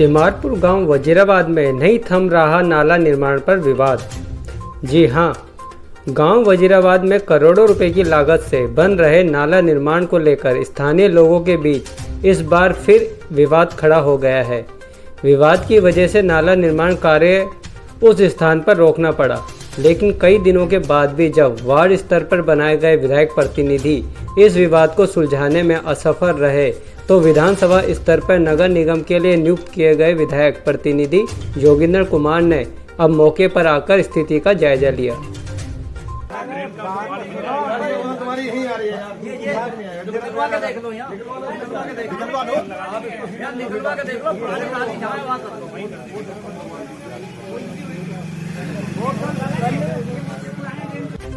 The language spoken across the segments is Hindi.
तिमारपुर गांव वजीराबाद में नहीं थम रहा नाला निर्माण पर विवाद। जी हां, गांव वजीराबाद में करोड़ों रुपए की लागत से बन रहे नाला निर्माण को लेकर स्थानीय लोगों के बीच इस बार फिर विवाद खड़ा हो गया है। विवाद की वजह से नाला निर्माण कार्य उस स्थान पर रोकना पड़ा, लेकिन कई दिनों के बाद भी जब वार्ड स्तर पर बनाए गए विधायक प्रतिनिधि इस विवाद को सुलझाने में असफल रहे तो विधानसभा स्तर पर नगर निगम के लिए नियुक्त किए गए विधायक प्रतिनिधि जोगिंदर कुमार ने अब मौके पर आकर स्थिति का जायजा लिया।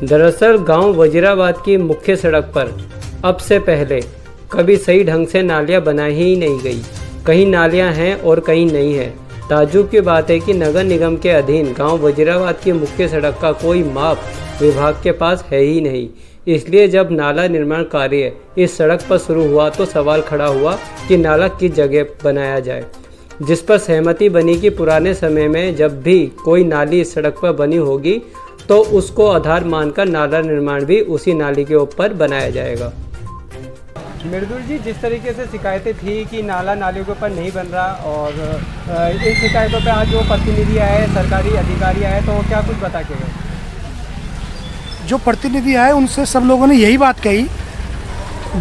दरअसल गांव वजीराबाद की मुख्य सड़क पर अब से पहले कभी सही ढंग से नालियां बनाई ही नहीं गई। कहीं नालियां हैं और कहीं नहीं है। ताज्जुब की बात है कि नगर निगम के अधीन गांव वजीराबाद की मुख्य सड़क का कोई माप विभाग के पास है ही नहीं। इसलिए जब नाला निर्माण कार्य इस सड़क पर शुरू हुआ तो सवाल खड़ा हुआ कि नाला किस जगह बनाया जाए, जिस पर सहमति बनी कि पुराने समय में जब भी कोई नाली इस सड़क पर बनी होगी तो उसको आधार मानकर नाला निर्माण भी उसी नाली के ऊपर बनाया जाएगा। मृदुल जी, जिस तरीके से शिकायतें थी कि नाला नालियों के ऊपर नहीं बन रहा और इन शिकायतों पे आज जो प्रतिनिधि आए, सरकारी अधिकारी आए, तो क्या कुछ बता के गए? जो प्रतिनिधि आए उनसे सब लोगों ने यही बात कही।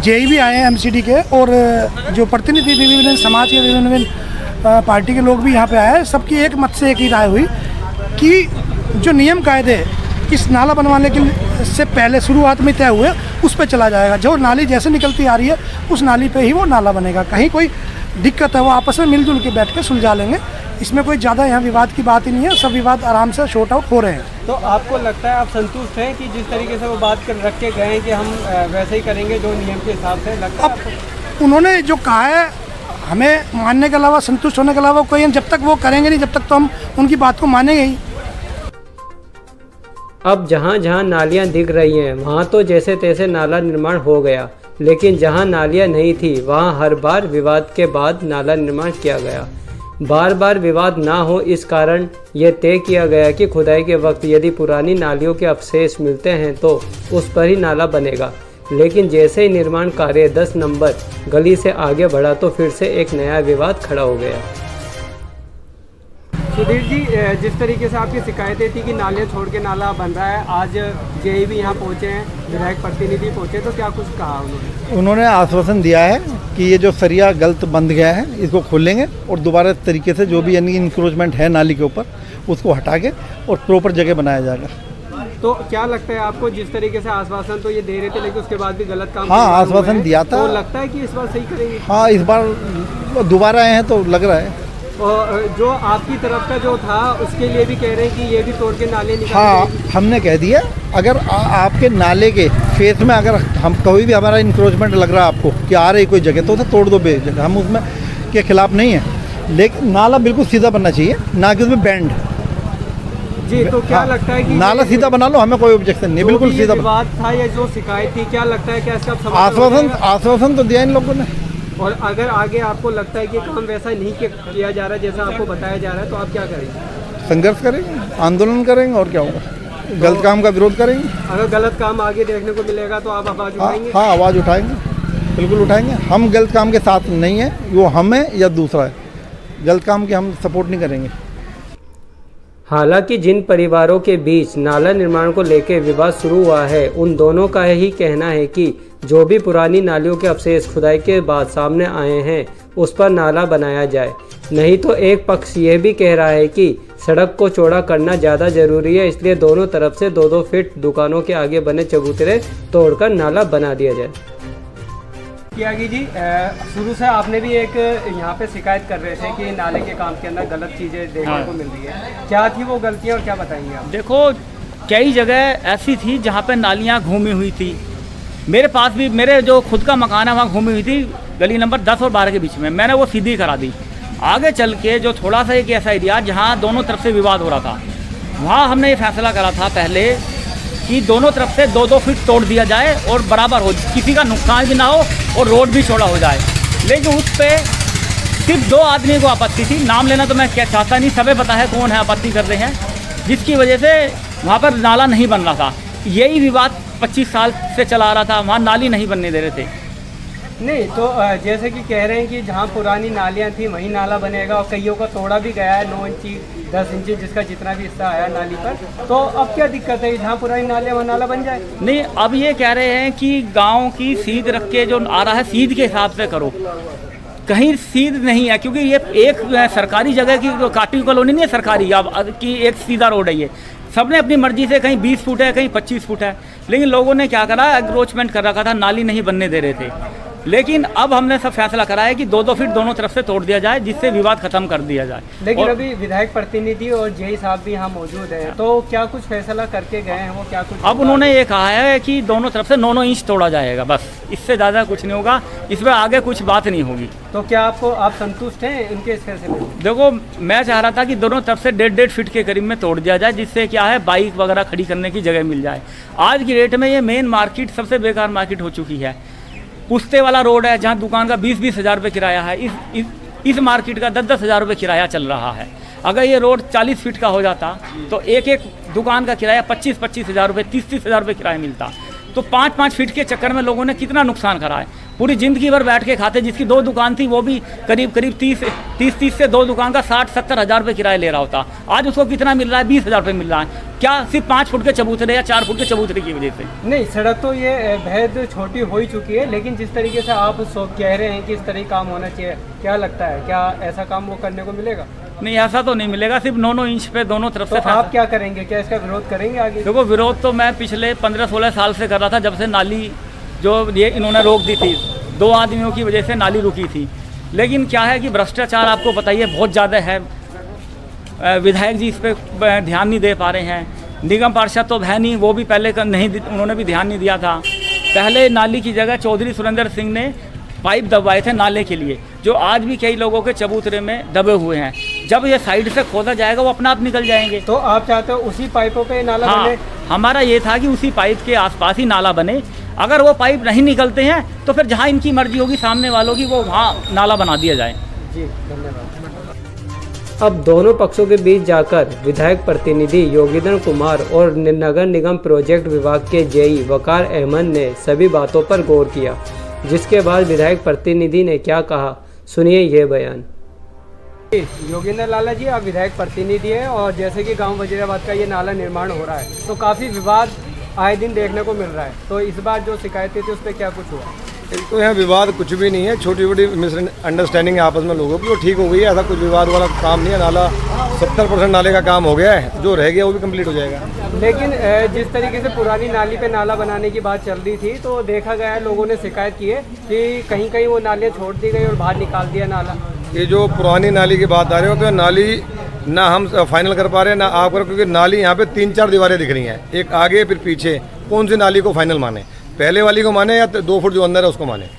जेई भी आए हैं एमसीडी के, और जो प्रतिनिधि विभिन्न समाज के विभिन्न पार्टी के लोग भी यहाँ पे आए। सबकी एक मत से एक ही राय हुई कि जो नियम कायदे इस नाला बनवाने के से पहले शुरुआत में तय हुए उस पर चला जाएगा। जो नाली जैसे निकलती आ रही है उस नाली पे ही वो नाला बनेगा। कहीं कोई दिक्कत है वो आपस में मिलजुल के बैठ के सुलझा लेंगे। इसमें कोई ज़्यादा यहाँ विवाद की बात ही नहीं है। सब विवाद आराम से शॉर्ट आउट हो रहे हैं। तो आपको लगता है, आप संतुष्ट हैं कि जिस तरीके से वो बात कर रख के गए हैं कि हम वैसे ही करेंगे जो नियम के हिसाब से? लगता है अब उन्होंने जो कहा है हमें मानने के अलावा, संतुष्ट होने के अलावा कोई, जब तक वो करेंगे नहीं जब तक तो हम उनकी बात को मानेंगे ही। अब जहाँ जहाँ नालियाँ दिख रही हैं वहाँ तो जैसे तैसे नाला निर्माण हो गया, लेकिन जहाँ नालियाँ नहीं थी वहाँ हर बार विवाद के बाद नाला निर्माण किया गया। बार बार विवाद ना हो इस कारण यह तय किया गया कि खुदाई के वक्त यदि पुरानी नालियों के अवशेष मिलते हैं तो उस पर ही नाला बनेगा। लेकिन जैसे ही निर्माण कार्य 10 नंबर गली से आगे बढ़ा तो फिर से एक नया विवाद खड़ा हो गया। सुधीर जी, जिस तरीके से आपकी शिकायतें थी कि नालियाँ छोड़ के नाला बन रहा है, आज जेई भी यहाँ पहुँचे हैं, विधायक प्रतिनिधि पहुँचे, तो क्या कुछ कहा उन्होंने? उन्होंने आश्वासन दिया है कि ये जो सरिया गलत बंद गया है इसको खोलेंगे और दोबारा तरीके से जो भी यानी इंक्रोचमेंट है नाली के ऊपर उसको हटा के और प्रॉपर जगह बनाया जाएगा। तो क्या लगता है आपको, जिस तरीके से आश्वासन तो ये दे रहे थे लेकिन उसके बाद भी गलत काम? हाँ, आश्वासन दिया था। तो लगता है कि इस बार सही करेंगे? हाँ, इस बार दोबारा आए हैं तो लग रहा है। और जो आपकी तरफ का जो था उसके लिए भी कह रहे हैं कि ये भी तोड़ के नाले निकाल? हाँ, हमने कह दिया अगर आपके नाले के फेस में अगर हम कोई भी हमारा इंक्रोचमेंट लग रहा है आपको कि आ रही कोई जगह तो उसे तोड़ दो बेजगह। हम उसमें के खिलाफ नहीं है, लेकिन नाला बिल्कुल सीधा बनना चाहिए, ना कि उसमें बैंड। जी, तो क्या लगता है कि नाला सीधा बना लो, हमें कोई ऑब्जेक्शन नहीं, बिल्कुल सीधा। विवाद था या जो शिकायत थी, क्या लगता है क्या इसका आश्वासन तो दिया इन लोगों ने। और अगर आगे आपको लगता है कि काम वैसा नहीं किया जा रहा जैसा आपको बताया जा रहा है तो आप क्या करेंगे? संघर्ष करेंगे, आंदोलन करेंगे और क्या होगा, गलत काम का विरोध करेंगे। अगर गलत काम आगे देखने को मिलेगा तो आप आवाज़ उठाएंगे? हाँ, आवाज़ उठाएंगे, बिल्कुल उठाएंगे। हम गलत काम के साथ नहीं है, वो हम है या दूसरा है। गलत काम के हम सपोर्ट नहीं करेंगे। हालांकि जिन परिवारों के बीच नाला निर्माण को लेकर विवाद शुरू हुआ है उन दोनों का ही कहना है कि जो भी पुरानी नालियों के अवशेष खुदाई के बाद सामने आए हैं उस पर नाला बनाया जाए। नहीं तो एक पक्ष ये भी कह रहा है कि सड़क को चौड़ा करना ज़्यादा ज़रूरी है, इसलिए दोनों तरफ से 2-2 फीट दुकानों के आगे बने चबूतरे तोड़कर नाला बना दिया जाए। त्यागी जी, शुरू से आपने भी एक यहाँ पे शिकायत कर रहे थे कि नाले के काम के अंदर गलत चीज़ें देखने को मिल रही है। क्या थी वो गलतियाँ और क्या बताएंगे आप? देखो, कई जगह ऐसी थी जहाँ पे नालियाँ घूमी हुई थी। मेरे पास भी, मेरे जो खुद का मकान है वहाँ घूमी हुई थी, गली नंबर 10 और 12 के बीच में। मैंने वो सीधी करा दी। आगे चल के जो थोड़ा सा एक ऐसा एरिया जहाँ दोनों तरफ से विवाद हो रहा था, वहाँ हमने ये फैसला करा था पहले कि दोनों तरफ से 2-2 फीट तोड़ दिया जाए और बराबर हो, किसी का नुकसान भी ना हो और रोड भी चौड़ा हो जाए। लेकिन उस पर सिर्फ 2 आदमी को आपत्ति थी, नाम लेना तो मैं क्या चाहता नहीं, सबे पता है कौन है आपत्ति कर रहे हैं, जिसकी वजह से वहाँ पर नाला नहीं बन रहा था। यही विवाद 25 साल से चला आ रहा था, वहाँ नाली नहीं बनने दे रहे थे। नहीं तो जैसे कि कह रहे हैं कि जहाँ पुरानी नालियाँ थी वहीं नाला बनेगा, और कईयों का तोड़ा भी गया है 9 इंची 10 इंची जिसका जितना भी हिस्सा आया नाली पर, तो अब क्या दिक्कत है, जहाँ पुरानी नालियाँ वहाँ नाला बन जाए? नहीं, अब ये कह रहे हैं कि गांव की सीध रख के जो आ रहा है सीध के हिसाब से करो, कहीं सीध नहीं है, क्योंकि ये एक सरकारी जगह की काटी कॉलोनी नहीं है सरकारी, अब की एक सीधा रोड है, ये सबने अपनी मर्जी से कहीं 20 फुट है कहीं 25 फुट है, लेकिन लोगों ने क्या करा, एंक्रोचमेंट कर रखा था, नाली नहीं बनने दे रहे थे। लेकिन अब हमने सब फैसला करा है कि 2-2 फीट दोनों तरफ से तोड़ दिया जाए, जिससे विवाद खत्म कर दिया जाए। लेकिन अभी विधायक प्रतिनिधि और जेई साहब भी यहाँ मौजूद हैं, तो क्या कुछ फैसला करके गए हैं वो, क्या कुछ? अब उन्होंने ये कहा है कि दोनों तरफ से 9-9 इंच तोड़ा जाएगा, बस इससे ज़्यादा कुछ नहीं होगा, इसमें आगे कुछ बात नहीं होगी। तो क्या आप संतुष्ट हैं इनके इस फैसले से? देखो, मैं चाह रहा था कि दोनों तरफ से 1.5 फीट के करीब में तोड़ दिया जाए, जिससे क्या है बाइक वगैरह खड़ी करने की जगह मिल जाए। आज की डेट में ये मेन मार्केट सबसे बेकार मार्केट हो चुकी है। पुश्ते वाला रोड है जहाँ दुकान का 20-20 हज़ार रुपये किराया है, इस मार्केट का 10-10 हज़ार रुपये किराया चल रहा है। अगर ये रोड 40 फीट का हो जाता तो एक दुकान का किराया 25-25 हज़ार रुपये 30-30 हज़ार रुपये किराया मिलता। तो 5-5 फीट के चक्कर में लोगों ने कितना नुकसान करा है, पूरी ज़िंदगी भर बैठ के खाते। जिसकी 2 दुकान थी वो भी करीब 30 से 2 दुकान का 60-70 हज़ार रुपये किराया ले रहा होता, आज उसको कितना मिल रहा है, 20 हज़ार रुपये मिल रहा है। क्या सिर्फ 5 फुट के चबूतरे या 4 फुट के चबूतरे की वजह से? नहीं, सड़क तो ये बेहद छोटी हो ही चुकी है, लेकिन जिस तरीके से आप कह रहे हैं कि इस तरह काम होना चाहिए, क्या लगता है क्या ऐसा काम वो करने को मिलेगा? नहीं, ऐसा तो नहीं मिलेगा, सिर्फ 9-9 इंच पे दोनों तरफ तो से। आप क्या करेंगे, क्या इसका विरोध करेंगे आगे? देखो, विरोध तो मैं पिछले 15-16 साल से कर रहा था, जब से नाली जो ये इन्होंने रोक दी थी, 2 आदमियों की वजह से नाली रुकी थी। लेकिन क्या है कि भ्रष्टाचार आपको पता ही है बहुत ज़्यादा है, विधायक जी इस पर ध्यान नहीं दे पा रहे हैं, निगम पार्षद तो है नहीं, वो भी पहले उन्होंने भी ध्यान नहीं दिया था। पहले नाली की जगह चौधरी सुरेंद्र सिंह ने पाइप दबवाए थे नाले के लिए, जो आज भी कई लोगों के चबूतरे में दबे हुए हैं। जब ये साइड से खोदा जाएगा वो अपना आप निकल जाएंगे। तो आप चाहते हो उसी पाइपों पे नाला बने? हमारा ये था कि उसी पाइप के आसपास ही नाला बने। अगर वो पाइप नहीं निकलते हैं तो फिर जहाँ इनकी मर्जी होगी सामने वालों की, वो वहाँ नाला बना दिया जाए। जी, धन्यवाद। अब दोनों पक्षों के बीच जाकर विधायक प्रतिनिधि योगेंद्र कुमार और नगर निगम प्रोजेक्ट विभाग के जेई वकार अहमद ने सभी बातों पर गौर किया, जिसके बाद विधायक प्रतिनिधि ने क्या कहा, सुनिए ये बयान। योगेंद्र लाला जी, आप विधायक प्रतिनिधि हैं और जैसे कि गांव वजीराबाद का ये नाला निर्माण हो रहा है तो काफ़ी विवाद आए दिन देखने को मिल रहा है, तो इस बार जो शिकायतें थी उस पर क्या कुछ हुआ? तो यहाँ विवाद कुछ भी नहीं है, छोटी छोटी मिसअंडरस्टैंडिंग है आपस में लोगों की, वो ठीक हो गई है। ऐसा कुछ विवाद वाला काम नहीं है। नाला 70% नाले का काम हो गया है, जो रह गया वो भी कंप्लीट हो जाएगा। लेकिन जिस तरीके से पुरानी नाली पे नाला बनाने की बात चल रही थी तो देखा गया है, लोगों ने शिकायत की है कि कहीं कहीं वो नालियाँ छोड़ दी गई और बाहर निकाल दिया नाला। ये जो पुरानी नाली की बात आ रही हो, तो नाली ना हम फाइनल कर पा रहे हैं ना आप कर, क्योंकि नाली यहाँ पे 3-4 दीवारें दिख रही हैं, एक आगे फिर पीछे। कौन सी नाली को फाइनल माने, पहले वाली को माने या 2 फुट जो अंदर है उसको माने?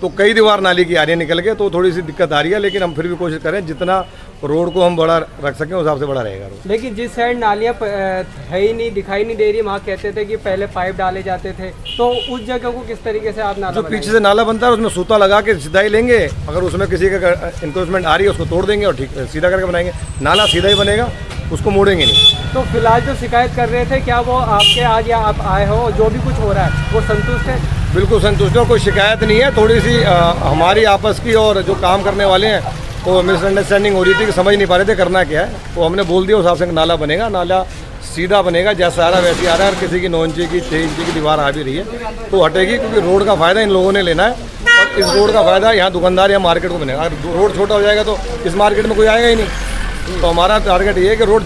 तो कई दीवार नाली की आ रही है निकल के, तो थोड़ी सी दिक्कत आ रही है, लेकिन हम फिर भी कोशिश करें जितना रोड को हम बड़ा रख सकें उस हिसाब से बड़ा रहेगा रोड। लेकिन जिस साइड नालियाँ है ही नहीं, दिखाई नहीं दे रही, वहाँ कहते थे कि पहले पाइप डाले जाते थे, तो उस जगह को किस तरीके से आप नाला जो पीछे से नाला बनता है उसमें सूता लगा के सीधा ही लेंगे, अगर उसमें किसी का इंक्रोचमेंट आ रही है उसको तोड़ देंगे और ठीक सीधा करके बनाएंगे, नाला सीधा ही बनेगा, उसको मोड़ेंगे नहीं। तो फिलहाल जो शिकायत कर रहे थे, क्या वो आपके आज या आप आए हो, जो भी कुछ हो रहा है वो संतुष्ट है? बिल्कुल संतुष्ट है, कोई शिकायत नहीं है। थोड़ी सी हमारी आपस की और जो काम करने वाले हैं वो मिसअंडरस्टैंडिंग हो रही थी कि समझ नहीं पा रहे थे करना क्या है, तो हमने बोल दिया उस हिसाब से नाला बनेगा, नाला सीधा बनेगा, जैसा आ रहा है वैसे आ रहा है। और किसी की 9 इंची की 6 इंची की दीवार आ भी रही है तो हटेगी, क्योंकि रोड का फ़ायदा इन लोगों ने लेना है और इस रोड का फ़ायदा यहाँ दुकानदार या मार्केट को बनेगा। अगर रोड छोटा हो जाएगा तो इस मार्केट में कोई आएगा ही नहीं। तो हमारा टारगेट ये है कि रोड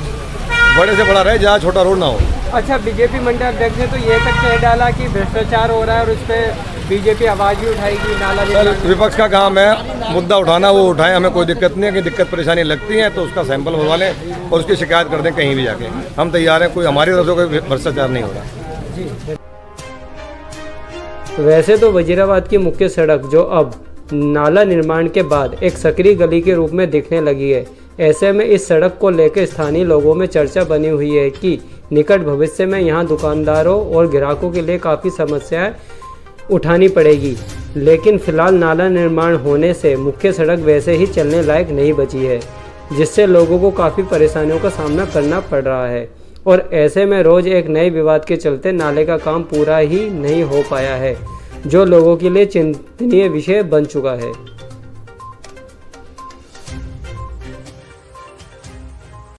बड़े से बड़ा रहे, ज़्यादा छोटा रोड ना हो। अच्छा, बीजेपी मंडल अध्यक्ष ने तो ये तक कह डाला कि भ्रष्टाचार हो रहा है और उस पर बीजेपी आवाज़ भी उठाएगी नाला। विपक्ष का काम है मुद्दा उठाना, वो उठाएं, हमें कोई दिक्कत नहीं है। कि दिक्कत परेशानी लगती है तो उसका सैंपल बनवा लें और उसकी शिकायत कर दें कहीं भी जाके, हम तैयार हैं। कोई हमारी तरफ से कोई भ्रष्टाचार नहीं हो रहा जी। वैसे तो वजीराबाद की मुख्य सड़क जो अब नाला निर्माण के बाद एक सकरी गली के रूप में दिखने लगी है, ऐसे में इस सड़क को लेकर स्थानीय लोगों में चर्चा बनी हुई है कि निकट भविष्य में यहाँ दुकानदारों और ग्राहकों के लिए काफ़ी समस्याएं उठानी पड़ेगी। लेकिन फिलहाल नाला निर्माण होने से मुख्य सड़क वैसे ही चलने लायक नहीं बची है, जिससे लोगों को काफ़ी परेशानियों का सामना करना पड़ रहा है। और ऐसे में रोज़ एक नए विवाद के चलते नाले का काम पूरा ही नहीं हो पाया है, जो लोगों के लिए चिंतनीय विषय बन चुका है।